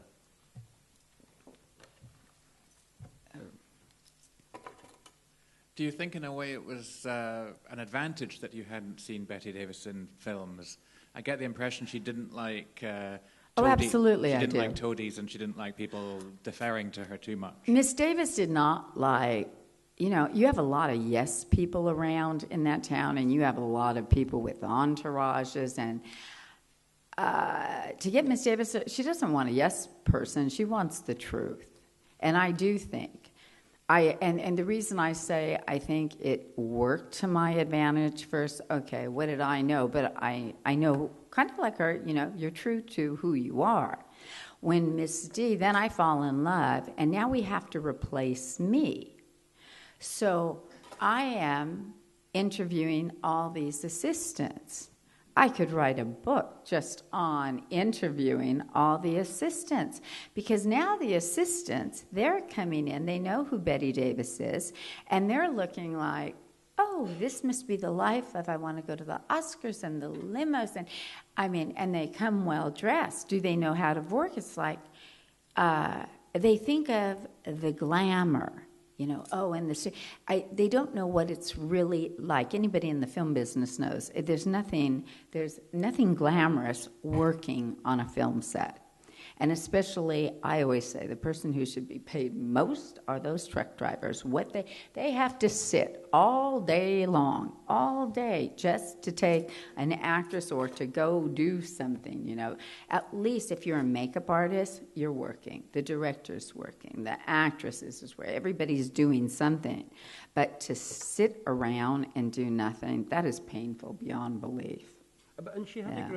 Do you think, in a way, it was an advantage that you hadn't seen Bette Davis in films? I get the impression she didn't like Oh, absolutely, I do. She didn't like do. toadies, and she didn't like people deferring to her too much. Miss Davis did not like, you know, you have a lot of yes people around in that town, and you have a lot of people with entourages, and to get Miss Davis, she doesn't want a yes person, she wants the truth. And I do think, and the reason I say I think it worked to my advantage first, okay, what did I know? But I know, kind of like her, you know, you're true to who you are. When Miss D, then I fall in love, and now we have to replace me. So I am interviewing all these assistants. I could write a book just on interviewing all the assistants, because now the assistants, they're coming in, they know who Bette Davis is, and they're looking like, oh, this must be the life of, I want to go to the Oscars and the limos, and I mean, and they come well dressed. Do they know how to work? It's like, they think of the glamour. You know, oh, and they don't know what it's really like. Anybody in the film business knows there's nothing glamorous working on a film set. And especially, I always say, the person who should be paid most are those truck drivers. They have to sit all day long, all day, just to take an actress or to go do something, you know. At least if you're a makeup artist, you're working. The director's working. The actress is where everybody's doing something. But to sit around and do nothing, that is painful beyond belief. And she had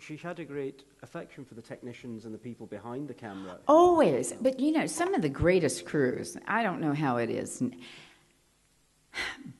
she had a great affection for the technicians and the people behind the camera. Always. But, you know, some of the greatest crews, I don't know how it is.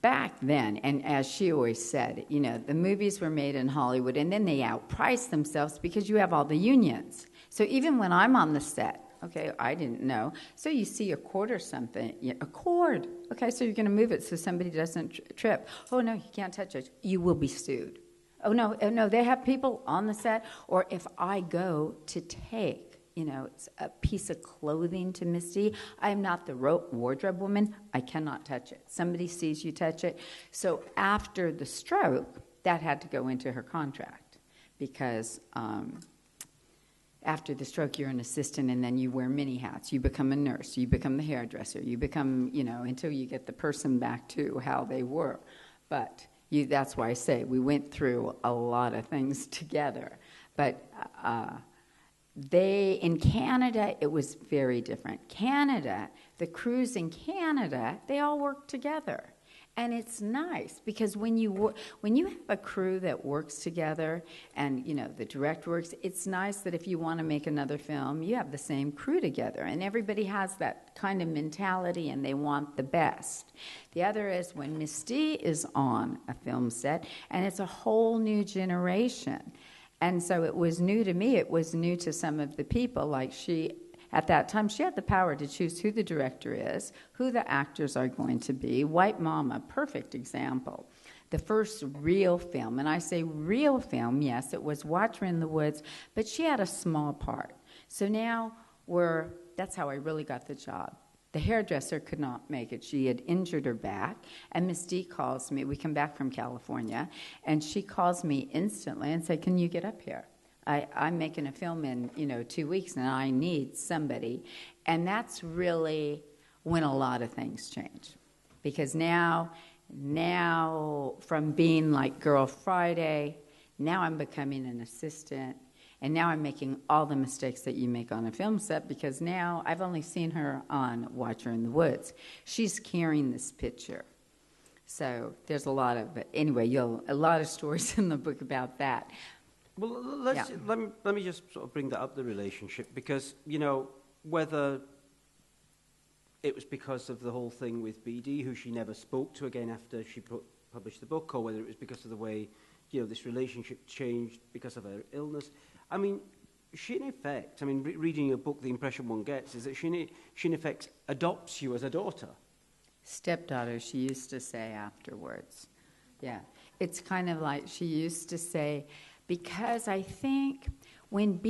Back then, and as she always said, you know, the movies were made in Hollywood, and then they outpriced themselves because you have all the unions. So even when I'm on the set, okay, I didn't know. So you see a cord or something, a cord. Okay, so you're going to move it so somebody doesn't trip. Oh, no, you can't touch it. You will be sued. Oh, no, they have people on the set. Or if I go to take, you know, a piece of clothing to Misty, I am not the wardrobe woman. I cannot touch it. Somebody sees you touch it. So after the stroke, that had to go into her contract because after the stroke, you're an assistant, and then you wear many hats. You become a nurse, you become the hairdresser, you become, until you get the person back to how they were. But that's why I say we went through a lot of things together. But in Canada, it was very different. Canada, the crews in Canada, they all work together. And it's nice because when you have a crew that works together and, the director works, it's nice that if you want to make another film, you have the same crew together. And everybody has that kind of mentality and they want the best. The other is when Misty is on a film set and it's a whole new generation. And so it was new to me. It was new to some of the people. Like at that time, she had the power to choose who the director is, who the actors are going to be. White Mama, perfect example. The first real film, and I say real film, yes, it was Watch Her in the Woods, but she had a small part. So now that's how I really got the job. The hairdresser could not make it. She had injured her back, and Miss D calls me. We come back from California, and she calls me instantly and said, "Can you get up here? I'm making a film in 2 weeks, and I need somebody." And that's really when a lot of things change, because now from being like Girl Friday, now I'm becoming an assistant, and now I'm making all the mistakes that you make on a film set, because now I've only seen her on Watch Her in the Woods. She's carrying this picture. So there's a lot of stories in the book about that. Well, let me just sort of bring that up, the relationship, because, whether it was because of the whole thing with BD, who she never spoke to again after she published the book, or whether it was because of the way, this relationship changed because of her illness. I mean, she in effect, reading your book, the impression one gets is that she in effect adopts you as a daughter. Stepdaughter, she used to say afterwards. Yeah, it's kind of like she used to say, because I think when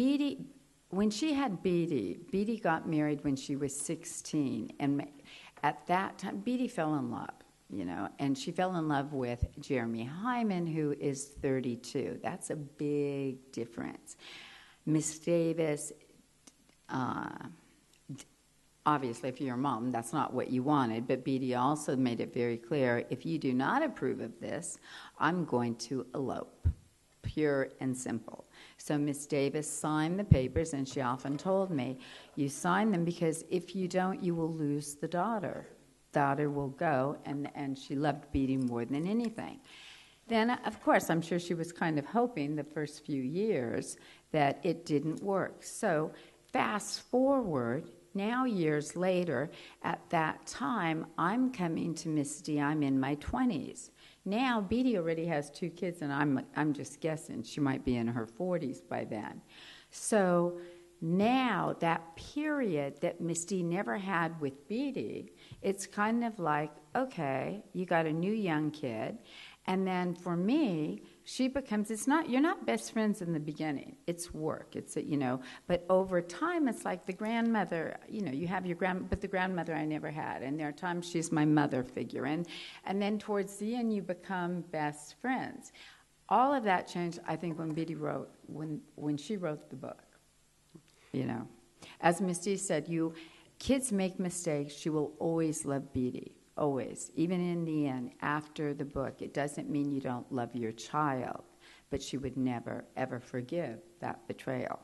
she had Bede got married when she was 16, and at that time, Bede fell in love, and she fell in love with Jeremy Hyman, who is 32. That's a big difference. Miss Davis, obviously, if you're a mom, that's not what you wanted, but Bede also made it very clear, if you do not approve of this, I'm going to elope. Pure and simple. So Miss Davis signed the papers, and she often told me, you sign them because if you don't, you will lose the daughter. Daughter will go, and she loved Bede more than anything. Then, of course, I'm sure she was kind of hoping the first few years that it didn't work. So fast forward, now years later, at that time, I'm coming to Miss D, I'm in my 20s. Now, Bede already has 2 kids, and I'm just guessing she might be in her 40s by then. So now, that period that Misty never had with Bede, it's kind of like, okay, you got a new young kid, and then for me, she becomes, you're not best friends in the beginning. It's work, but over time, it's like the grandmother, you have your but the grandmother I never had, and there are times she's my mother figure, and then towards the end, you become best friends. All of that changed, I think, when Bede wrote, when she wrote the book, As Misty said, kids make mistakes, she will always love Bede. Always, even in the end, after the book, it doesn't mean you don't love your child, but she would never, ever forgive that betrayal.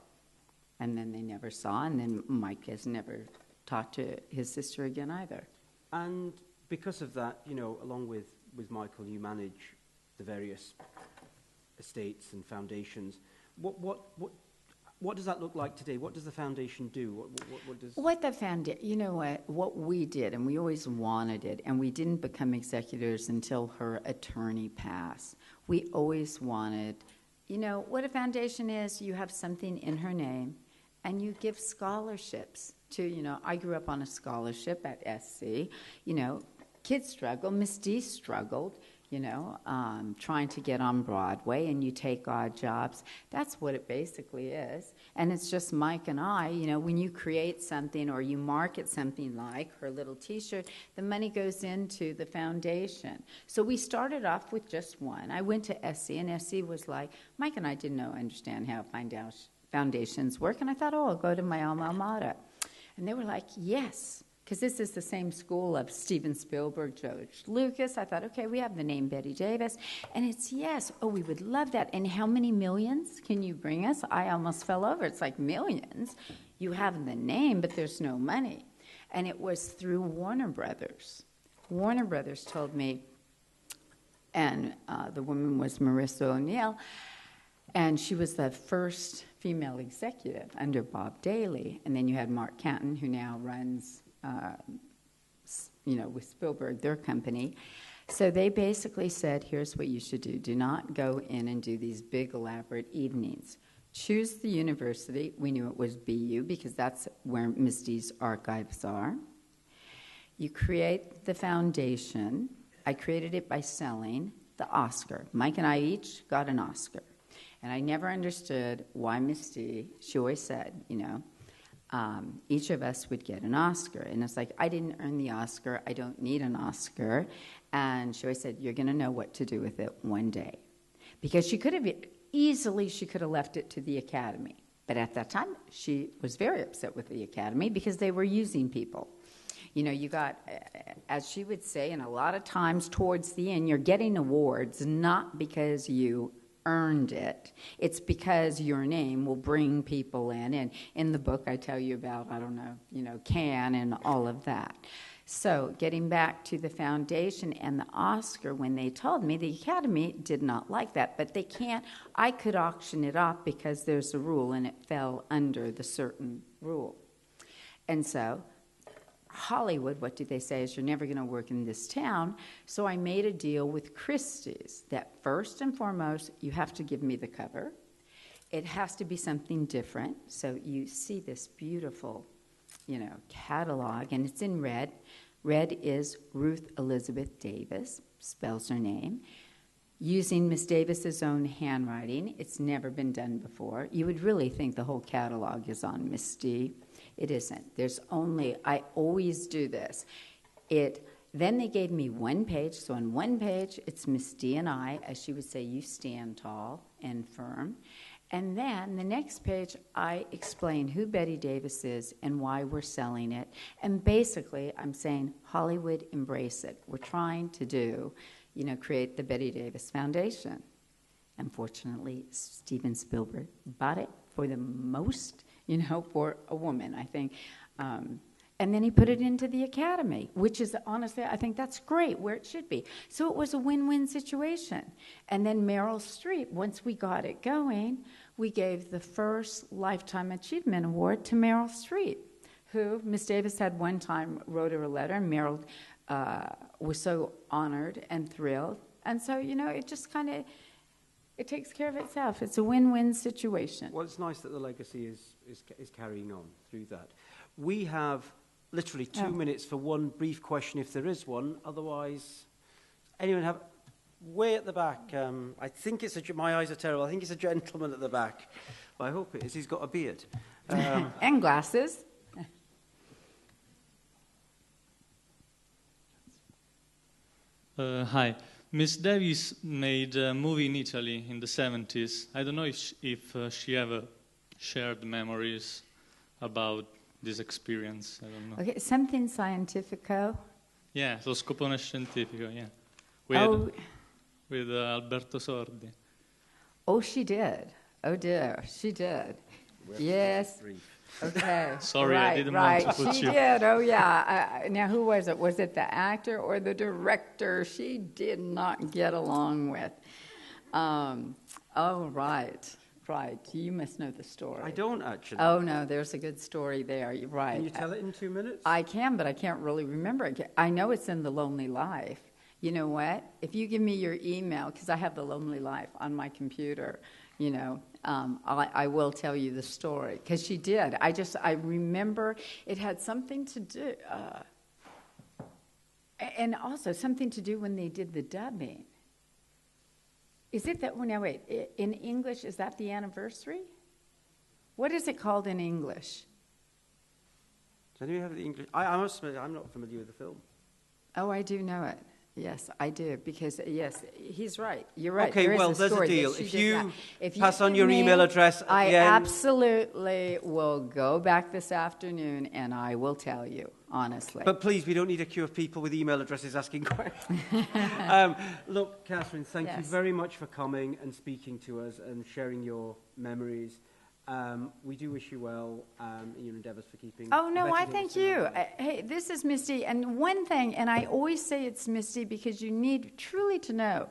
And then they never saw, and then Mike has never talked to his sister again either. And because of that, along with Michael, you manage the various estates and foundations. What does that look like today? What does the foundation do? What we did, and we always wanted it, and we didn't become executors until her attorney passed. We always wanted, what a foundation is, you have something in her name, and you give scholarships to, I grew up on a scholarship at SC, kids struggle, Miss D struggled, trying to get on Broadway, and you take odd jobs. That's what it basically is. And it's just Mike and I, when you create something or you market something like her little T-shirt, the money goes into the foundation. So we started off with just one. I went to SC, and SC was like, Mike and I didn't understand how foundations work? And I thought, oh, I'll go to my alma mater. And they were like, yes, because this is the same school of Steven Spielberg, George Lucas. I thought, okay, we have the name Bette Davis. And it's yes. Oh, we would love that. And how many millions can you bring us? I almost fell over. It's like millions. You have the name, but there's no money. And it was through Warner Brothers. Warner Brothers told me, and the woman was Marissa O'Neill, and she was the first female executive under Bob Daly. And then you had Mark Canton, who now runs, with Spielberg, their company. So they basically said, here's what you should do. Do not go in and do these big, elaborate evenings. Choose the university. We knew it was BU because that's where Ms. D's archives are. You create the foundation. I created it by selling the Oscar. Mike and I each got an Oscar. And I never understood why Miss D, she always said, each of us would get an Oscar. And it's like, I didn't earn the Oscar. I don't need an Oscar. And she always said, you're going to know what to do with it one day. Because she could have left it to the Academy. But at that time, she was very upset with the Academy because they were using people. You got, as she would say, and a lot of times towards the end, you're getting awards not because you earned it. It's because your name will bring people in. And in the book, I tell you about, Cannes and all of that. So getting back to the foundation and the Oscar, when they told me, the Academy did not like that. But they can't, I could auction it off because there's a rule, and it fell under the certain rule. And so Hollywood, what do they say, is you're never going to work in this town. So I made a deal with Christie's that first and foremost, you have to give me the cover. It has to be something different. So you see this beautiful, catalog, and it's in red. Red is Ruth Elizabeth Davis, spells her name. Using Miss Davis's own handwriting. It's never been done before. You would really think the whole catalog is on Miss D. It isn't. I always do this. Then they gave me one page. So on one page, it's Miss D and I, as she would say, you stand tall and firm. And then the next page, I explain who Bette Davis is and why we're selling it. And basically, I'm saying, Hollywood, embrace it. We're trying to create the Bette Davis Foundation. Unfortunately, Steven Spielberg bought it for the most, for a woman, I think. And then he put it into the Academy, which is, honestly, I think that's great, where it should be. So it was a win-win situation. And then Meryl Streep, once we got it going, we gave the first Lifetime Achievement Award to Meryl Streep, who Miss Davis had one time wrote her a letter, and Meryl was so honored and thrilled. And so, it just kind of, it takes care of itself. It's a win-win situation. Well, it's nice that the legacy is carrying on through that. We have literally 2 minutes for one brief question, if there is one. Otherwise, anyone have... Way at the back, I think it's my eyes are terrible. I think it's a gentleman at the back. I hope it is. He's got a beard. And glasses. Hi. Miss Davis made a movie in Italy in the 70s. I don't know if she ever shared memories about this experience. I don't know. Okay, something scientifico. Yeah, lo scopone scientifico, yeah. With Alberto Sordi. Oh, she did. Oh, dear, she did. Yes. Okay. Sorry, I didn't want to put she you. She did. Oh, yeah. Now, who was it? Was it the actor or the director? She did not get along with. Right. You must know the story. I don't, actually. Oh, no, there's a good story there. You're right. Can you tell it in 2 minutes? I can, but I can't really remember it. I know it's in The Lonely Life. You know what? If you give me your email, because I have The Lonely Life on my computer, I will tell you the story. Because she did. I remember it had something to do, and also something to do when they did the dubbing. Is it that, now wait, in English, is that the anniversary? What is it called in English? Does anyone have the English? I must admit, I'm not familiar with the film. Oh, I do know it. Yes, I do, because, yes, he's right. You're right. Okay, There is well, a there's a story that deal. she If did you not. If pass on give your me, email address at I the end. absolutely will go back this afternoon, and I will tell you, honestly. But please, we don't need a queue of people with email addresses asking questions. Look, Kathryn, thank you Yes. very much for coming and speaking to us and sharing your memories. We do wish you well in your endeavours for keeping... Oh, no, Bette I Davis thank in you. mind. Hey, this is Misty, and one thing, and I always say it's Misty because you need truly to know,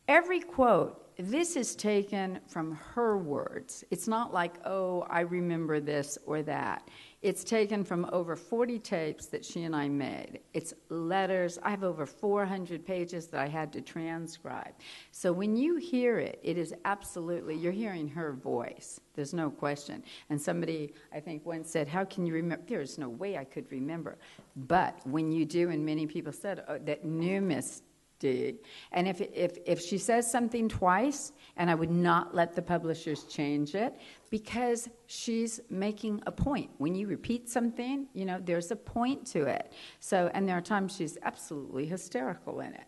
every quote, this is taken from her words. It's not like, oh, I remember this or that. It's taken from over 40 tapes that she and I made. It's letters. I have over 400 pages that I had to transcribe. So when you hear it, it is absolutely, you're hearing her voice. There's no question. And somebody, I think, once said, how can you remember? There's no way I could remember. But when you do, and many people said that knew Miss D, and if she says something twice, and I would not let the publishers change it, because she's making a point. When you repeat something, you know, there's a point to it. So, and there are times she's absolutely hysterical in it.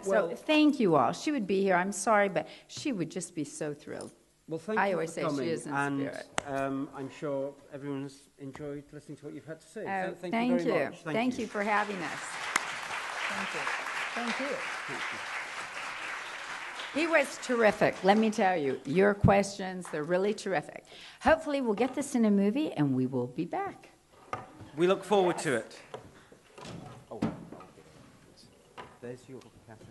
Well, so thank you all. She would be here. I'm sorry, but she would just be so thrilled. Well, thank I you always for say coming, she is in and spirit. I'm sure everyone's enjoyed listening to what you've had to say. Oh, So thank you very much. Thank you for having us. Thank you. Thank you. Thank you. He was terrific, let me tell you. Your questions, they're really terrific. Hopefully we'll get this in a movie and we will be back. We look forward to it. Oh, there's your Kathryn.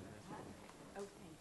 Oh, thank